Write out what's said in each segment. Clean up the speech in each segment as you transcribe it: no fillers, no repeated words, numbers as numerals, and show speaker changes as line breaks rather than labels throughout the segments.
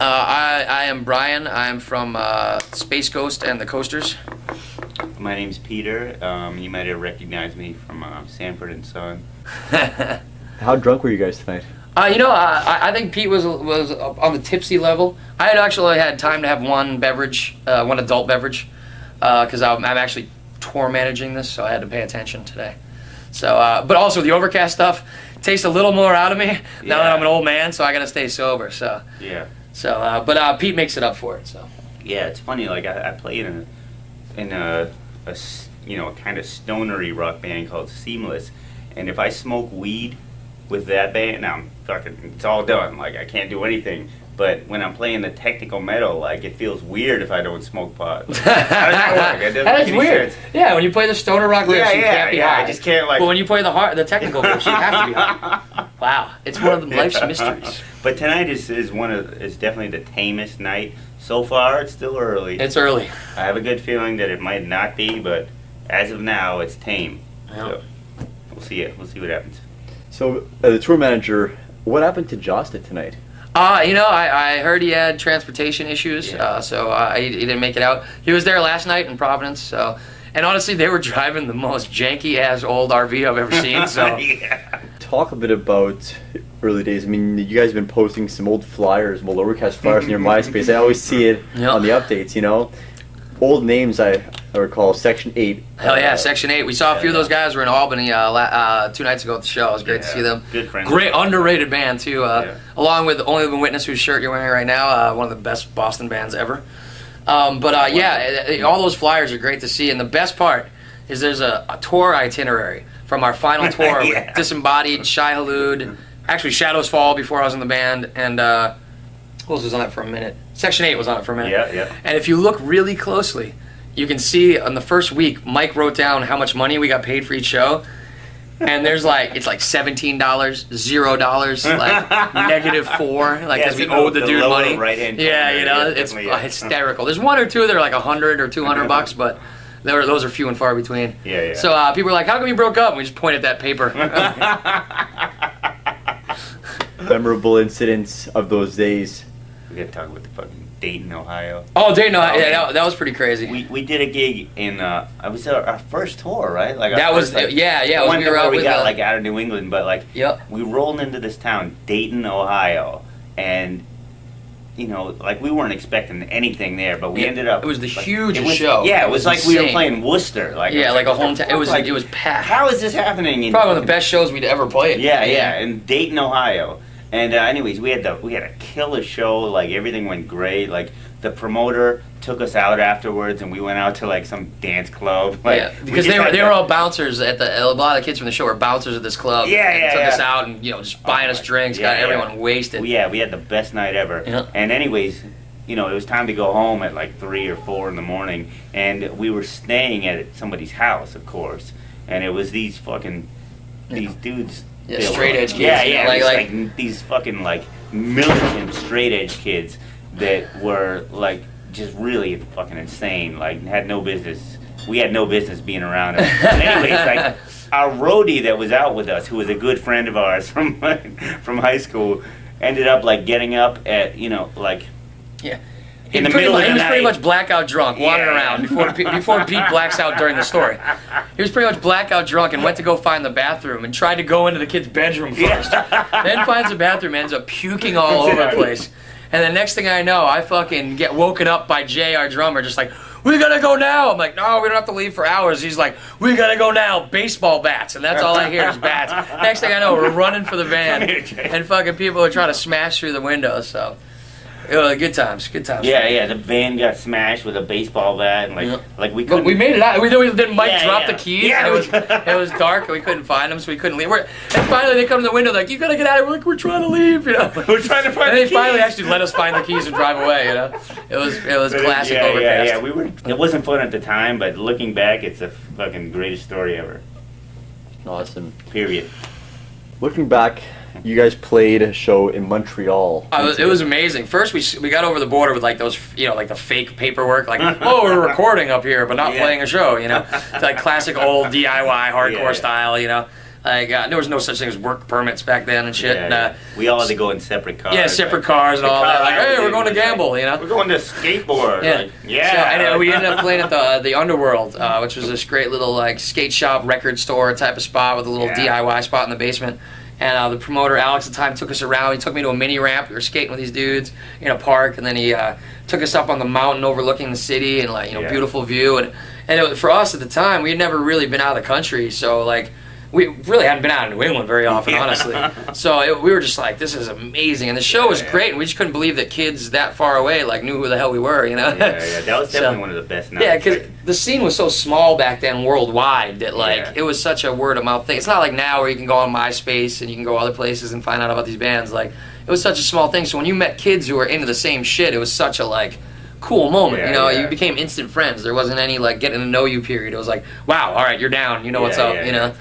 I am Brian. I'm from Space Ghost and the Coasters.
My name's Peter. You might have recognized me from Sanford and Son.
How drunk were you guys tonight?
I think Pete was on the tipsy level. I had actually had time to have one beverage, one adult beverage, because I'm actually tour managing this, so I had to pay attention today. So, but also the Overcast stuff tastes a little more out of me now that I'm an old man, so I got to stay sober. So
yeah.
So, but Pete makes it up for it. So
yeah, it's funny. Like I play in a you know, a kind of stonery rock band called Seamless, and if I smoke weed with that band, now I'm fucking, it's all done. Like I can't do anything. But when I'm playing the technical metal, like it feels weird if I don't smoke pot. Like, how does that work? It doesn't
That's
make any
weird.
sense.
Yeah, when you play the stoner rock riffs, you can't be high.
I just can't like.
But when you play the technical riffs, you have to be high. Wow, it's one of life's mysteries.
But tonight is definitely the tamest night so far. It's still early.
It's early.
I have a good feeling that it might not be, but as of now, it's tame. Yeah. So we'll see it. We'll see what happens.
So the tour manager, what happened to Josta tonight?
I heard he had transportation issues, so he didn't make it out. He was there last night in Providence, so, and honestly, they were driving the most janky-ass old RV I've ever seen, so.
Yeah.
Talk a bit about early days. I mean, you guys have been posting some old flyers, some old Overcast flyers in your MySpace. I always see it on the updates, you know. Old names I recall, Section 8.
Hell yeah, Section 8. We saw a few of those guys were in Albany 2 nights ago at the show. It was great to see them.
Good friends.
Great underrated band too. Along with Only Living Witness, whose shirt you're wearing right now, one of the best Boston bands ever. All those flyers are great to see. And the best part is there's a tour itinerary from our final tour with Disembodied, Shai Hulud, actually Shadows Fall before I was in the band, and who else was on it for a minute? Section 8 was on it for a minute.
Yeah.
And if you look really closely, you can see on the first week, Mike wrote down how much money we got paid for each show. And there's it's like $17, $0, like -4, like because we owed the dude money.
Right-hand
corner, it's hysterical. There's one or two that are like $100 or $200, but those are few and far between.
Yeah.
So people are like, "How come you broke up?" And we just point at that paper.
Memorable incidents of those days.
We gotta talk about the fucking Dayton, Ohio.
Oh, Dayton, Ohio. Yeah, that was pretty crazy.
We did a gig in it was our first tour, right? Like
that was
we
were out with
got like out of New England, but like
yep.
We rolled into this town, Dayton, Ohio, and you know, like we weren't expecting anything there, but we ended up.
It was the hugest show.
Yeah, it was like insane. We were playing Worcester, like
like a hometown. It was packed.
How is this happening?
Probably one of the best shows we'd ever played.
Yeah, in Dayton, Ohio. And anyways, we had a killer show. Like everything went great. Like the promoter took us out afterwards, and we went out to like some dance club. Like,
because they were all bouncers at a lot of the kids from the show were bouncers at this club. Took us out and just buying us drinks, got everyone wasted.
We had the best night ever. Yeah. And anyways, you know, it was time to go home at like 3 or 4 in the morning, and we were staying at somebody's house, of course, and it was these dudes.
Yeah, straight edge kids.
Yeah, like these fucking like militant straight edge kids that were like just really fucking insane. Like had no business. We had no business being around them. But anyways, like our roadie that was out with us, who was a good friend of ours from high school, ended up like getting up at in the middle of the night.
He was pretty much blackout drunk, wandering around before Pete blacks out during the story. He was pretty much blackout drunk and went to go find the bathroom and tried to go into the kid's bedroom first. Then finds the bathroom, ends up puking all over the place. And the next thing I know, I fucking get woken up by Jay, our drummer, just like, "We gotta go now." I'm like, "No, we don't have to leave for hours." He's like, "We gotta go now." Baseball bats, and that's all I hear is bats. Next thing I know, we're running for the van, and fucking people are trying to smash through the windows. So. Good times.
Yeah. The van got smashed with a baseball bat, and like we couldn't.
But we made it out. Then Mike dropped the keys.
Yeah,
it was dark, and we couldn't find them, so we couldn't leave. And finally, they come to the window, like, "You gotta get out of here." We're like, "We're trying to leave," you know.
We're trying to find.
And they finally actually let us find the keys and drive away. You know, it was classic Overcast.
Yeah. It wasn't fun at the time, but looking back, it's the fucking greatest story ever.
Awesome.
Period.
Looking back, you guys played a show in Montreal.
It was amazing. First, we got over the border with like those, like the fake paperwork, like, "Oh, we're recording up here, but not playing a show," you know, like classic old DIY hardcore style, you know. Like there was no such thing as work permits back then and shit.
Yeah. We all had to go in separate cars.
Yeah, separate cars and all that. Like, hey, we're going to gamble, you know.
We're going to skateboard.
Yeah.
Like, yeah.
So, and we ended up playing at the Underworld, which was this great little like skate shop, record store type of spot with a little DIY spot in the basement. And the promoter, Alex, at the time, took us around. He took me to a mini ramp. We were skating with these dudes in a park, and then he took us up on the mountain overlooking the city and like beautiful view. And for us at the time, we had never really been out of the country, so like we really hadn't been out of New England very often, honestly. So we were just like, this is amazing, and the show was great. And we just couldn't believe that kids that far away like knew who the hell we were, you know?
Yeah, that was definitely one of the best nights.
Yeah, because the scene was so small back then worldwide that like it was such a word of mouth thing. It's not like now where you can go on MySpace and you can go other places and find out about these bands. Like it was such a small thing. So when you met kids who were into the same shit, it was such a like cool moment. You became instant friends. There wasn't any like getting to know you period. It was like, wow, all right, you're down. You know what's up. You know.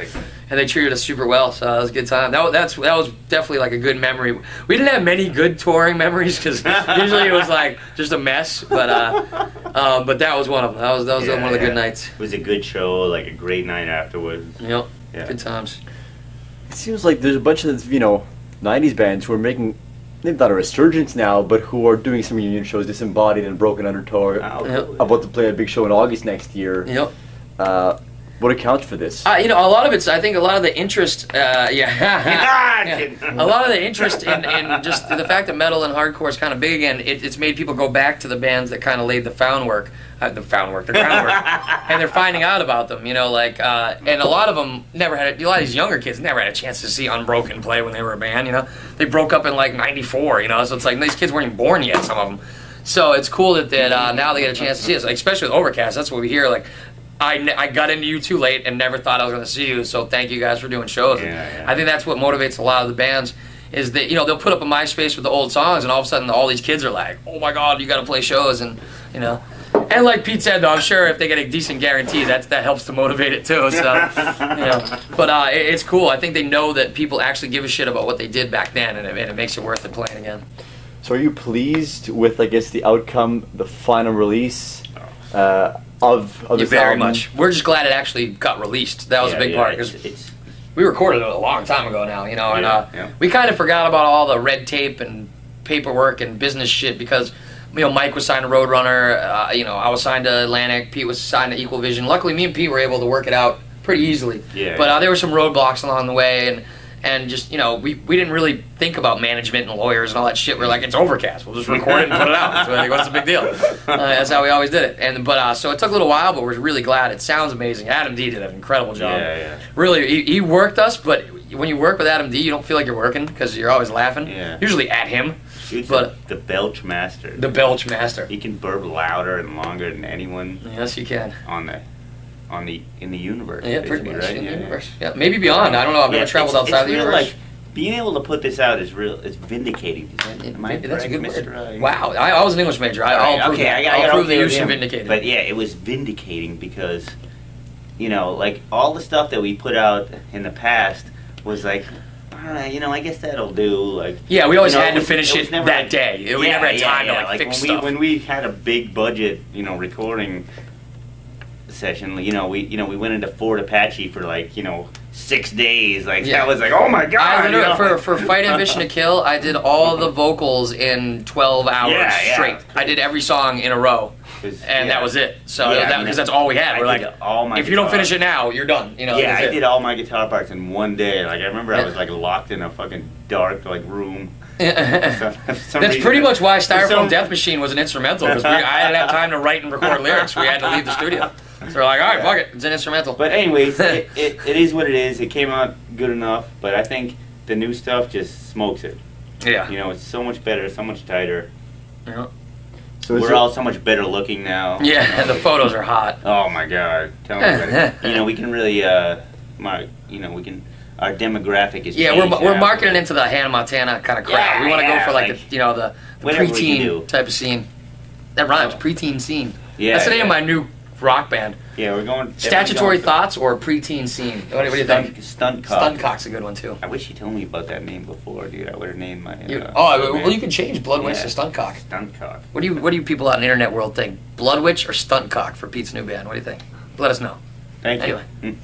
And they treated us super well, so that was a good time. That was definitely like a good memory. We didn't have many good touring memories because usually it was like just a mess. But that was one of them. That was one of the good nights.
It was a good show, like a great night afterwards.
Yep. Yeah. Good times.
It seems like there's a bunch of '90s bands who are making maybe not a resurgence now, but who are doing some reunion shows. Disembodied and Broken Undertow about to play a big show in August next year.
Yep.
What accounts for this?
A lot of it's, I think a lot of the interest, a lot of the interest in just the fact that metal and hardcore is kind of big again, it's made people go back to the bands that kind of laid the groundwork, and they're finding out about them, and a lot of them a lot of these younger kids never had a chance to see Unbroken play when they were a band, They broke up in like 94, so it's like these kids weren't even born yet, some of them. So it's cool that now they get a chance to see us, like, especially with Overcast. That's what we hear, like, I got into you too late and never thought I was going to see you, so thank you guys for doing shows. I think that's what motivates a lot of the bands is that, they'll put up a MySpace with the old songs and all of a sudden all these kids are like, oh my God, you got to play shows, and, And like Pete said, though, I'm sure if they get a decent guarantee, that helps to motivate it too, so, But it's cool. I think they know that people actually give a shit about what they did back then, and it makes it worth it playing again.
So are you pleased with, I guess, the outcome, the final release of this
very
album?
much. We're just glad it actually got released. That was a big part because we recorded it a long time ago now, and we kind of forgot about all the red tape and paperwork and business shit because Mike was signed to Roadrunner, I was signed to Atlantic, Pete was signed to Equal Vision. Luckily, me and Pete were able to work it out pretty easily. But there were some roadblocks along the way, and just, we didn't really think about management and lawyers and all that shit. We're like, it's Overcast. We'll just record it and put it out. So, like, what's the big deal? That's how we always did it. But so it took a little while, but we're really glad. It sounds amazing. Adam D did an incredible job. Really, he worked us, but when you work with Adam D, you don't feel like you're working because you're always laughing. Usually at him.
Dude's the belch master.
The belch master.
He can burp louder and longer than anyone.
Yes, he can.
In the universe.
Yeah, pretty much, right? In the universe. Yeah, maybe beyond. I don't know. I've never traveled outside the universe. Like,
being able to put this out is real. It's vindicating.
That's a good word. Wow, I was an English major. I'll prove the use of vindicating.
But yeah, it was vindicating because, like all the stuff that we put out in the past was like, all right, I guess that'll do. Like,
yeah, we always had to finish it that day. We never had time to fix stuff.
When we had a big budget, recording session, we went into Fort Apache for 6 days. That was like, oh my God.
For Fight Ambition to Kill, I did all the vocals in 12 hours straight. I did every song in a row. And that was it. So because that's all we had. We're like, if you don't finish it now, you're done.
I did all my guitar parts in one day. Like I remember, I was locked in a fucking dark room.
That's pretty much why Styrofoam Death Machine was an instrumental because I didn't have time to write and record lyrics. We had to leave the studio. So we're like, all right, fuck it, it's an instrumental.
But anyways, it is what it is. It came out good enough. But I think the new stuff just smokes it.
Yeah.
It's so much better, so much tighter.
Yeah.
So we're all so much better looking now.
Yeah, the photos are hot.
Oh my God! Tell me about it. We can really, we can. Our demographic is. Yeah,
we're marketing into the Hannah Montana kind of crowd. We want to go for the preteen type of scene. That rhymes, preteen scene. Yeah, that's the name of my new rock band.
Yeah, we're going.
Statutory Thoughts or preteen scene. What do you think?
Stunt Cock.
Stunt Cock's a good one too.
I wish you told me about that name before, dude. I would have named my.
Well, you can change Blood Witch to Stunt Cock.
Stunt Cock.
What do you people out in the internet world think? Blood Witch or Stunt Cock for Pete's new band? What do you think? Let us know.
Thank you.
Anyway.